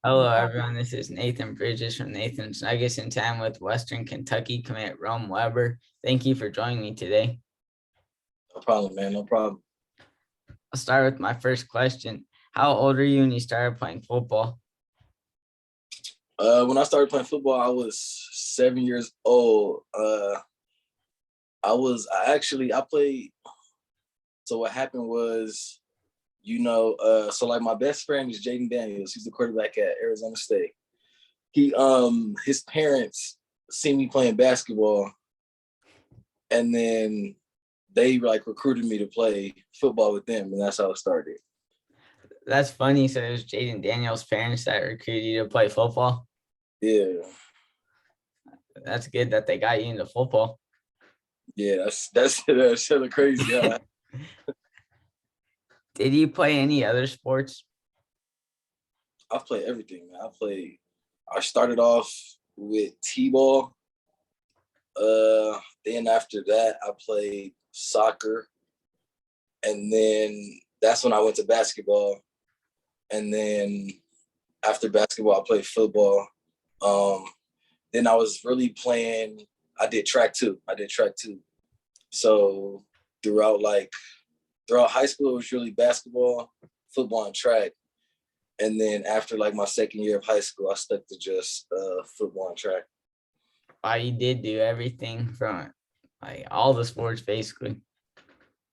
Hello, everyone. This is Nathan Bridges from Nathan's Nuggets in Time with Western Kentucky commit Rome Weber. Thank you for joining me today. No problem, man. No problem. I'll start with my first question. How old are you when you started playing football? When I started playing football, I was 7 years old. I played. So what happened was, so like my best friend is Jayden Daniels. He's the quarterback at Arizona State. His parents seen me playing basketball, and then they like recruited me to play football with them, and that's how it started. That's funny. So it was Jayden Daniels' parents that recruited you to play football. Yeah. That's good that they got you into football. Yeah, that's hella crazy. Yeah. Did you play any other sports? I've played everything, man. I started off with T-ball. Then after that, I played soccer. And then that's when I went to basketball. And then after basketball, I played football. Then I was really playing, I did track too. So throughout high school, it was really basketball, football, and track. And then after like my second year of high school, I stuck to just football and track. Wow, you did do everything from like all the sports basically.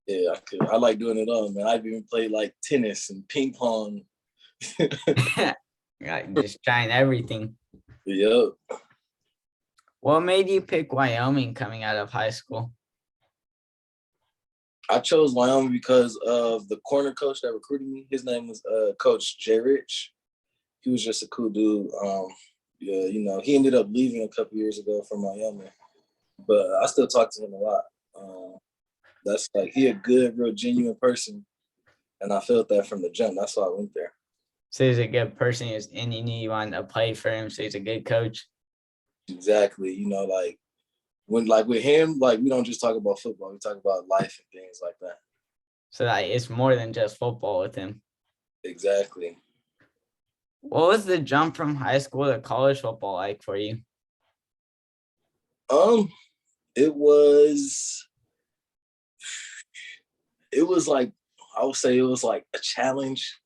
Yeah, I like doing it all, man. I've even played like tennis and ping pong. Like just trying everything. Yep. What made you pick Wyoming coming out of high school? I chose Wyoming because of the corner coach that recruited me. His name was Coach J. Rich. He was just a cool dude. He ended up leaving a couple years ago from Wyoming, but I still talk to him a lot. That's like he a good, real genuine person, and I felt that from the jump. That's why I went there. So he's a good person, and you knew you wanted to play for him. So he's a good coach. Exactly. With him, like we don't just talk about football. We talk about life and things like that. So like it's more than just football with him. Exactly. What was the jump from high school to college football like for you? It was like, I would say it was like a challenge,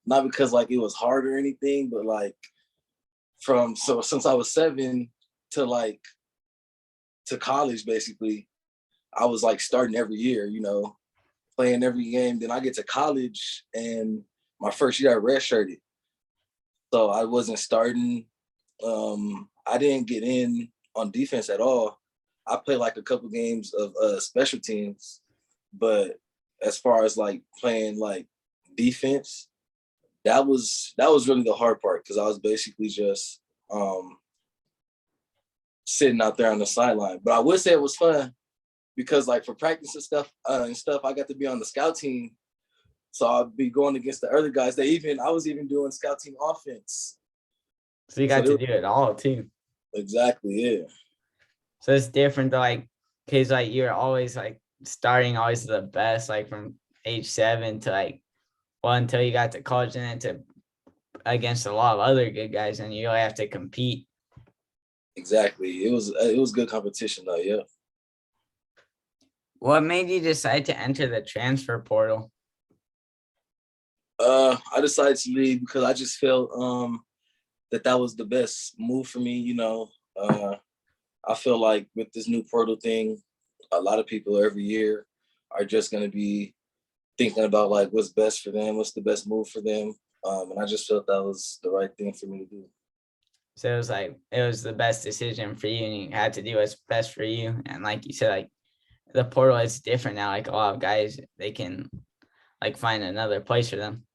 not because like it was hard or anything, but like since I was 7 to college, basically, I was like starting every year, playing every game. Then I get to college, and my first year I redshirted, so I wasn't starting. I didn't get in on defense at all. I played like a couple games of special teams, but as far as like playing like defense, that was really the hard part, because I was basically just sitting out there on the sideline. But I would say it was fun because like for practice and stuff, I got to be on the scout team. So I'd be going against the other guys. I was even doing scout team offense. So you got to do it all too. Exactly, yeah. So it's different, like, because like you're always like starting always the best, like from age 7 to like until you got to college, and then to against a lot of other good guys, and you really have to compete. Exactly. It was good competition though, yeah. What made you decide to enter the transfer portal? I decided to leave because I just felt that was the best move for me. I feel like with this new portal thing, a lot of people every year are just going to be thinking about like what's best for them, what's the best move for them. And I just felt that was the right thing for me to do. So it was the best decision for you, and you had to do what's best for you. And like you said, like the portal is different now. Like a lot of guys, they can like find another place for them.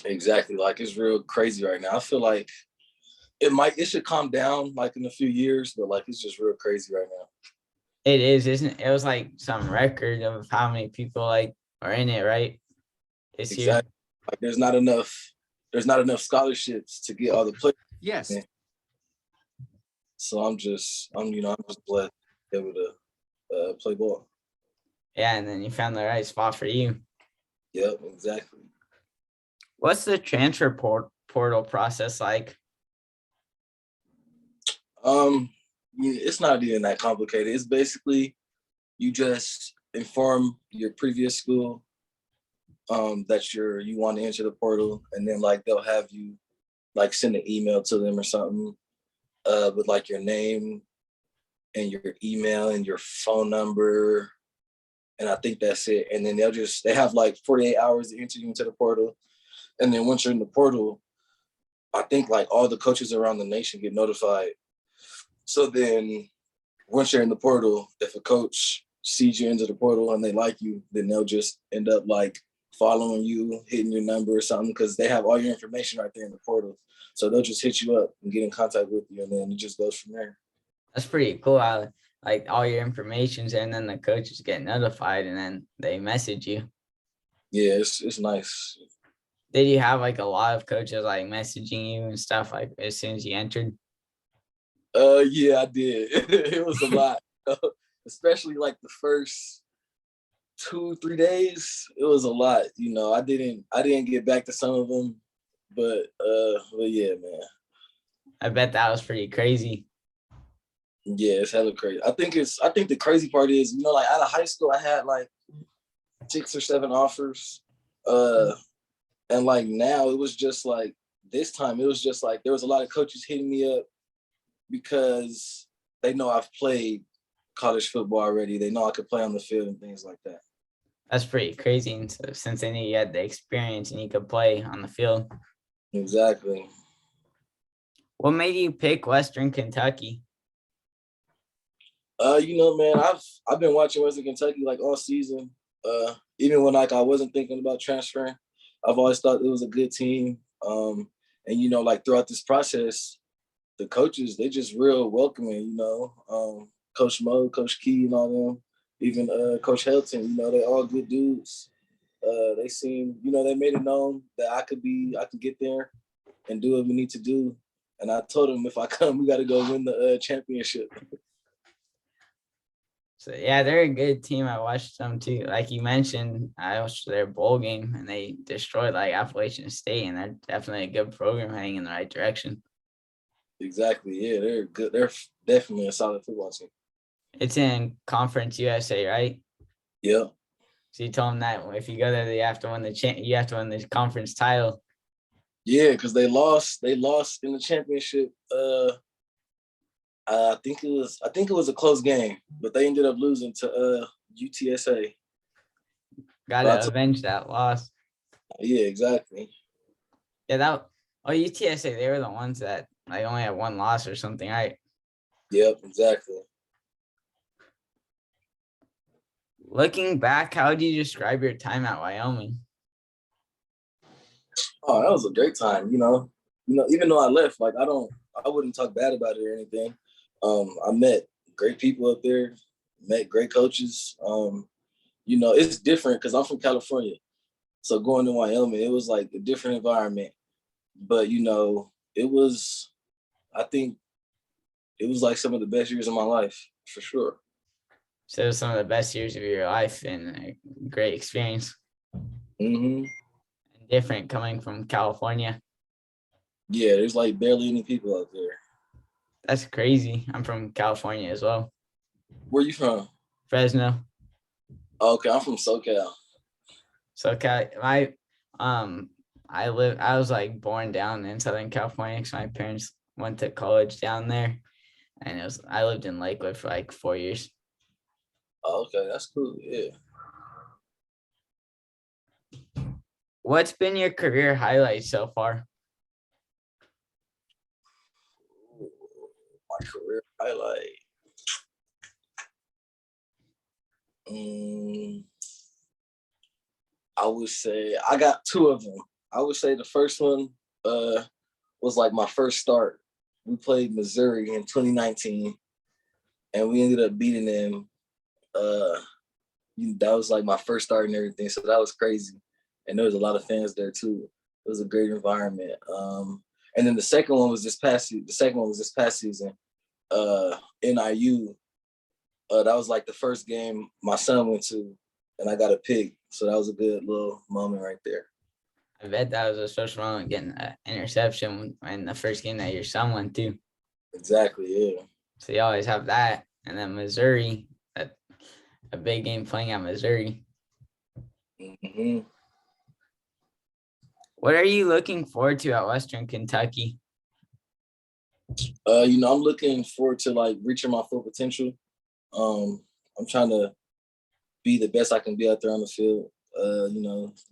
Exactly. Like it's real crazy right now. I feel like it should calm down like in a few years, but like it's just real crazy right now. It is, isn't it? It was like some record of how many people like are in it, right? This exactly. year. Like there's not enough scholarships to get all the players. Yes. So I'm just blessed to be able to play ball. Yeah, and then you found the right spot for you. Yep, exactly. What's the transfer portal process like? It's not even that complicated. It's basically you just inform your previous school that you want to enter the portal, and then like they'll have you like send an email to them or something with like your name and your email and your phone number, and I think that's it. And then they have like 48 hours to enter you into the portal, and then once you're in the portal, I think like all the coaches around the nation get notified. So then once you're in the portal, if a coach sees you into the portal and they like you, then they'll just end up like following you, hitting your number or something, because they have all your information right there in the portal. So they'll just hit you up and get in contact with you, and then it just goes from there. That's pretty cool how like all your information's there and then the coaches get notified and then they message you. Yeah, it's nice. Did you have like a lot of coaches like messaging you and stuff like as soon as you entered? Yeah, I did. It was a lot, especially like the first 2-3 days. It was a lot. I didn't get back to some of them, but yeah, man. I bet that was pretty crazy. Yeah, it's hella crazy. I think the crazy part is, like out of high school, I had like 6 or 7 offers. And like now it was just like this time, it was just like there was a lot of coaches hitting me up because they know I've played college football already. They know I could play on the field and things like that. That's pretty crazy. And so, since they knew you had the experience and you could play on the field. Exactly. What made you pick Western Kentucky? Man, I've been watching Western Kentucky like all season. Even when like I wasn't thinking about transferring, I've always thought it was a good team. And like throughout this process, the coaches, they just real welcoming. Coach Mo, Coach Key, and all them, even Coach Helton. They're all good dudes. They seem, they made it known that I could get there and do what we need to do. And I told them if I come, we got to go win the championship. So yeah, they're a good team. I watched them too. Like you mentioned, I watched their bowl game and they destroyed like Appalachian State, and they're definitely a good program heading in the right direction. Exactly. Yeah, they're good. They're definitely a solid football team. It's in Conference USA, right? Yeah. So you told them that if you go there, you have to win you have to win the conference title. Yeah, because they lost in the championship. I think it was a close game, but they ended up losing to UTSA. Gotta avenge that loss. Yeah, exactly. Yeah, UTSA, they were the ones that like only had one loss or something, right? Yep, exactly. Looking back, how would you describe your time at Wyoming? Oh, that was a great time. Even though I left, like I wouldn't talk bad about it or anything. I met great people up there, met great coaches. It's different because I'm from California. So going to Wyoming, it was like a different environment. But I think it was like some of the best years of my life, for sure. So it was some of the best years of your life and a great experience. Mm-hmm. And different coming from California. Yeah, there's like barely any people out there. That's crazy. I'm from California as well. Where you from? Fresno. Okay, I'm from SoCal. I was like born down in Southern California because my parents went to college down there, and I lived in Lakewood for like 4 years. Oh, okay, that's cool. Yeah. What's been your career highlight so far? My career highlight. I would say I got 2 of them. I would say the first one was like my first start. We played Missouri in 2019, and we ended up beating them. That was like my first start and everything, so that was crazy. And there was a lot of fans there too. It was a great environment. And then the second one was this past season. NIU. That was like the first game my son went to, and I got a pick. So that was a good little moment right there. I bet that was a special moment getting an interception in the first game that your son went to. Exactly, yeah. So you always have that. And then Missouri, a big game playing at Missouri. Mm-hmm. What are you looking forward to at Western Kentucky? I'm looking forward to like reaching my full potential. I'm trying to be the best I can be out there on the field.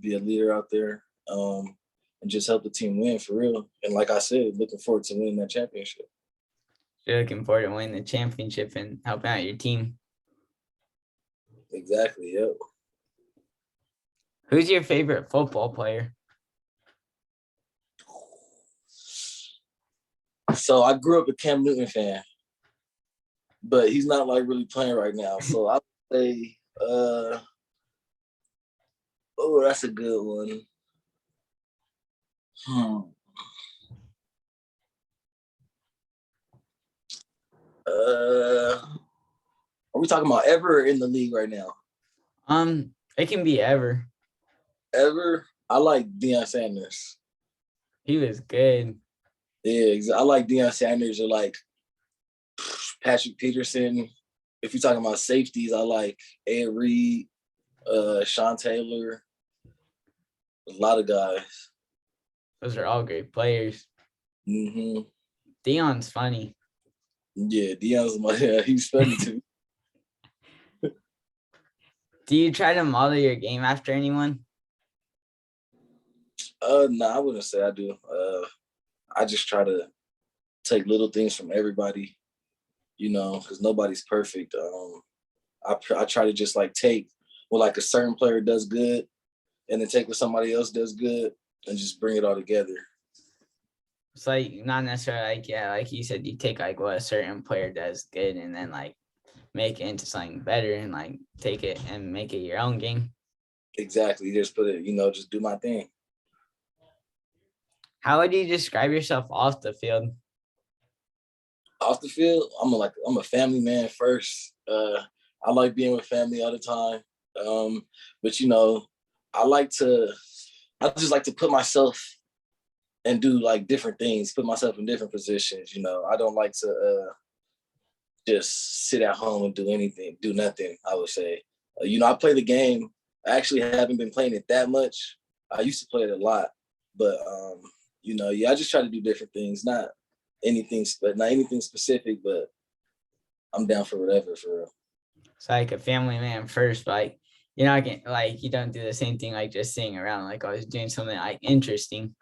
Be a leader out there, and just help the team win for real. And like I said, looking forward to winning that championship. You're looking forward to winning the championship and helping out your team. Exactly. Yep. Who's your favorite football player? So I grew up a Cam Newton fan, but he's not like really playing right now. So I would say, that's a good one. Are we talking about ever in the league right now? It can be ever. Ever? I like Deion Sanders. He was good. Yeah, I like Deion Sanders or like Patrick Peterson. If you're talking about safeties, I like Ed Reed, Sean Taylor, a lot of guys. Those are all great players. Mm-hmm. Deion's funny. Yeah, he's funny too. Do you try to model your game after anyone? No, I wouldn't say I do. I just try to take little things from everybody, because nobody's perfect. I try to just like take what like a certain player does good, and then take what somebody else does good, and just bring it all together. It's like not necessarily like you said, you take like what a certain player does good, and then like make it into something better, and like take it and make it your own game. Exactly. Just put it, just do my thing. How would you describe yourself off the field? Off the field, I'm a family man first. I like being with family all the time. But I just like to put myself and do like different things, put myself in different positions. I don't like to just sit at home and do nothing, I would say. I play the game. I actually haven't been playing it that much. I used to play it a lot, but I just try to do different things, not anything specific, but I'm down for whatever, for real. It's like a family man first, but like you're not getting like you don't do the same thing like just sitting around. Like I was doing something like interesting.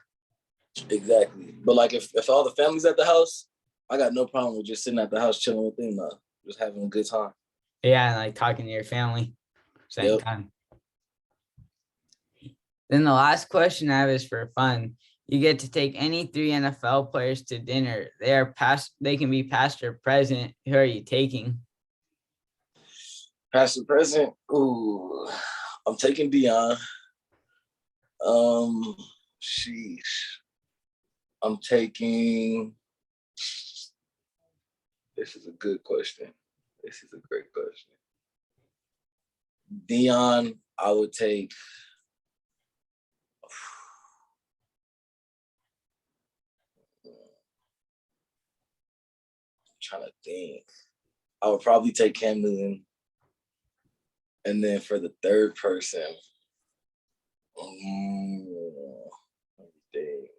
Exactly. But like if all the family's at the house, I got no problem with just sitting at the house chilling with them, just having a good time. Yeah, and like talking to your family same time. Then the last question I have is for fun. You get to take any 3 NFL players to dinner. They can be past or present. Who are you taking? Past or present? Ooh, I'm taking Deion. Sheesh. I'm taking. This is a good question. This is a great question. Deion, I would take. I'm trying to think. I would probably take Cam Newton. And then for the third person, let me think.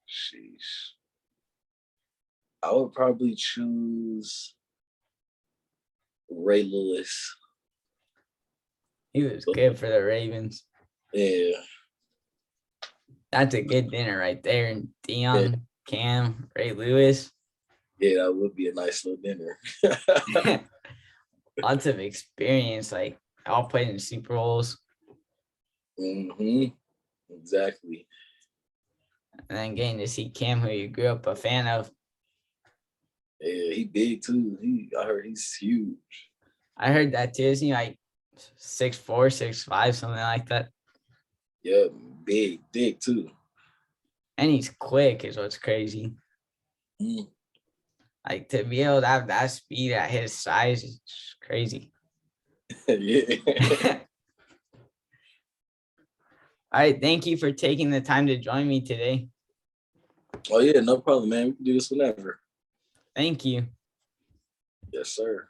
Sheesh. I would probably choose Ray Lewis. He was good for the Ravens. Yeah. That's a good dinner right there. And Deion, Cam, Ray Lewis. Yeah, that would be a nice little dinner. Lots of experience, like all played in Super Bowls. Mm-hmm. Exactly. And then getting to see Cam, who you grew up a fan of. Yeah, he big too. I heard he's huge. I heard that too. Isn't he like 6'4", 6'5", something like that? Yeah, big too. And he's quick is what's crazy. Mm. Like to be able to have that speed at his size is crazy. Yeah. All right. Thank you for taking the time to join me today. Oh yeah, no problem, man. We can do this whenever. Thank you. Yes, sir.